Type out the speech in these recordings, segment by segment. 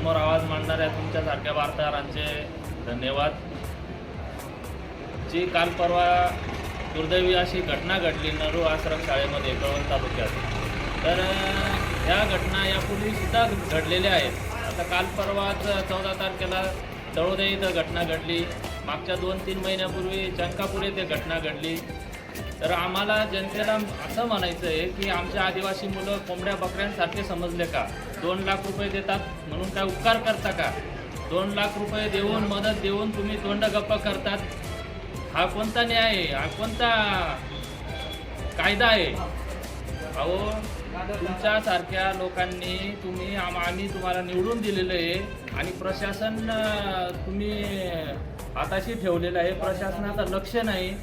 समोर आवाज मांडणाऱ्या तुमच्यासारख्या वार्ताहरांचे धन्यवाद। जी काल परवा दुर्दैवी अशी घटना घडली नरू आश्रम शाळेमध्ये कळवण तालुक्यात, तर ह्या घटना यापूर्वीसुद्धा घडलेल्या आहेत। आता काल परवाच 14 तारखेला तळोदे इथं घटना घडली, मागच्या 2-3 महिन्यापूर्वी चंकापूर येथे घटना घडली। तर आम्हाला जनतेला असं म्हणायचं आहे की आमच्या आदिवासी मुलं कोंबड्या बकऱ्यांसारखे समजले का? 2 लाख रुपये देतात म्हणून काय उपकार करता का? 2 लाख रुपये देऊन मदत देऊन तुम्ही तोंड गप्प करतात, हा कोणता न्याय आहे? हा कोणता कायदा आहे? अहो, तुमच्यासारख्या लोकांनी आम्ही तुम्हाला निवडून दिलेलं आहे आणि प्रशासन तुम्ही हाताशी ठेवलेलं आहे, प्रशासनाचं लक्ष नाही,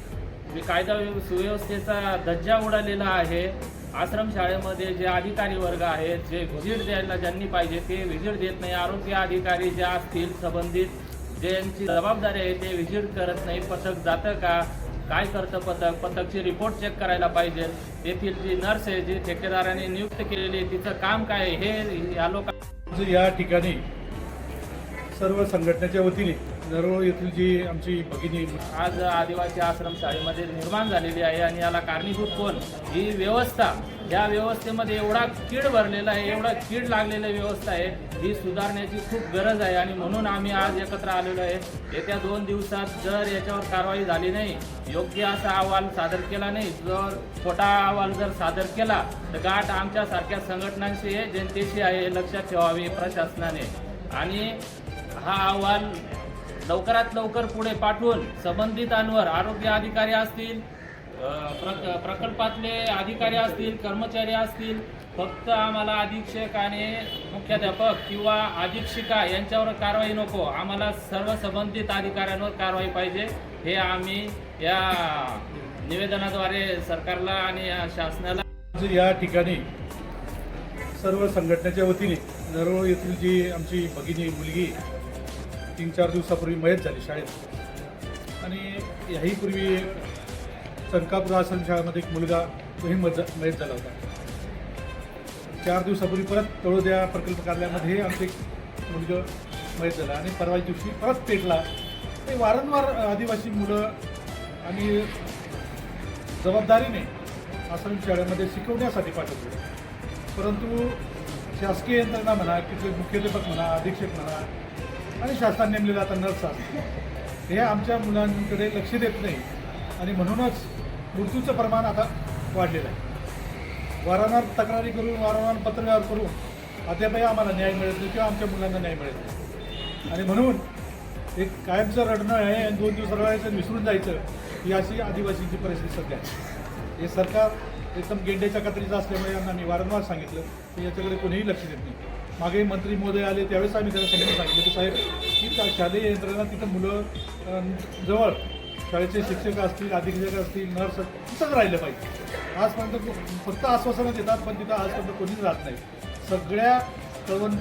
कायदा सुव्यवस्थेचा धज्जा उडालेला आहे। आश्रम शाळेमध्ये जे अधिकारी वर्ग आहेत, जे व्हिजिट द्यायला ज्यांनी पाहिजे ते व्हिजिट देत नाही, आरोग्य अधिकारी जे असतील संबंधित ज्यांची जबाबदारी आहे ते व्हिजिट करत नाही। पथक जातं का? काय करतं पथकची रिपोर्ट चेक करायला पाहिजे। तेथील जी नर्स आहे, जी ठेकेदाराने नियुक्त केलेली आहे, तिचं काम काय आहे हे या लोकांना या ठिकाणी सर्व संघटनेच्या वतीने नरोळ येथील जी आमची भगिनी आज आदिवासी आश्रम शाळेमध्ये निर्माण झालेली आहे आणि याला कारणीभूत कोण? ही व्यवस्था। या व्यवस्थेमध्ये एवढा कीड भरलेला आहे, एवढा कीड लागलेली व्यवस्था आहे, ही सुधारण्याची खूप गरज आहे आणि म्हणून आम्ही आज एकत्र आलेलो आहे। येत्या 2 दिवसात जर याच्यावर कारवाई झाली नाही, योग्य असा अहवाल सादर केला नाही, जर खोटा अहवाल जर सादर केला तर गाठ आमच्यासारख्या संघटनांशी आहे, जनतेशी आहे, हे लक्षात ठेवावे प्रशासनाने। आणि हा अहवाल लवकरात लवकर पुढे पाठवून संबंधितांवर आरोग्य अधिकारी असतील, प्रकल्पातले अधिकारी असतील, कर्मचारी असतील, फक्त आम्हाला अधीक्षक आणि मुख्याध्यापक किंवा अधीक्षिका यांच्यावर कारवाई नको, आम्हाला सर्व संबंधित अधिकाऱ्यांवर कारवाई पाहिजे। हे आम्ही या निवेदनाद्वारे सरकारला आणि शासनाला या ठिकाणी सर्व संघटनेच्या वतीने नरोळ येथील जी आमची भगिनी मुलगी 3-4 दिवसापूर्वी मयत झाली शाळेत, आणि याहीपूर्वी चंकापूर आश्रम शाळेमध्ये एक मुलगा तोही मयत झाला होता। 4 दिवसापूर्वी परत तळोद्या प्रकल्प कार्यालयामध्ये आमचे एक मुलगा मयत झाला आणि परवा दिवशी परत पेटला। ते वारंवार आदिवासी मुलं आणि जबाबदारीने आश्रम शाळेमध्ये शिकवण्यासाठी पाठवतो, परंतु शासकीय यंत्रणा म्हणा, तिथले मुख्याध्यापक म्हणा, अधीक्षक म्हणा आणि शासनाने नेमलेला आता नर्स हे आमच्या मुलांकडे लक्ष देत नाही आणि म्हणूनच मृत्यूचं प्रमाण आता वाढलेलं आहे। वारंवार तक्रारी करून, वारंवार पत्रव्यवहार करून अद्यापही आम्हाला न्याय मिळत नाही किंवा आमच्या मुलांना न्याय मिळत नाही आणि म्हणून एक कायमचं रडणं आहे आणि 2 दिवस रडायचं विसरून जायचं, ही अशी आदिवासींची परिस्थिती सध्या आहे। हे सरकार एकदम गेंड्याच्या कात्रीचं असल्यामुळे यांना मी वारंवार सांगितलं की याच्याकडे कोणीही लक्ष देत नाही। मागे मंत्री महोदय आले त्यावेळेस आम्ही त्यांना समजून सांगितलं की साहेब, की शालेय यंत्रणा तिथं मुलं जवळ शाळेचे शिक्षक असतील, अधीक्षक असतील, नर्स तिथंच राहिलं पाहिजे। आजपर्यंत फक्त आश्वासनं देतात पण तिथं आजपर्यंत कोणीच राहत नाही। सगळ्या कळवण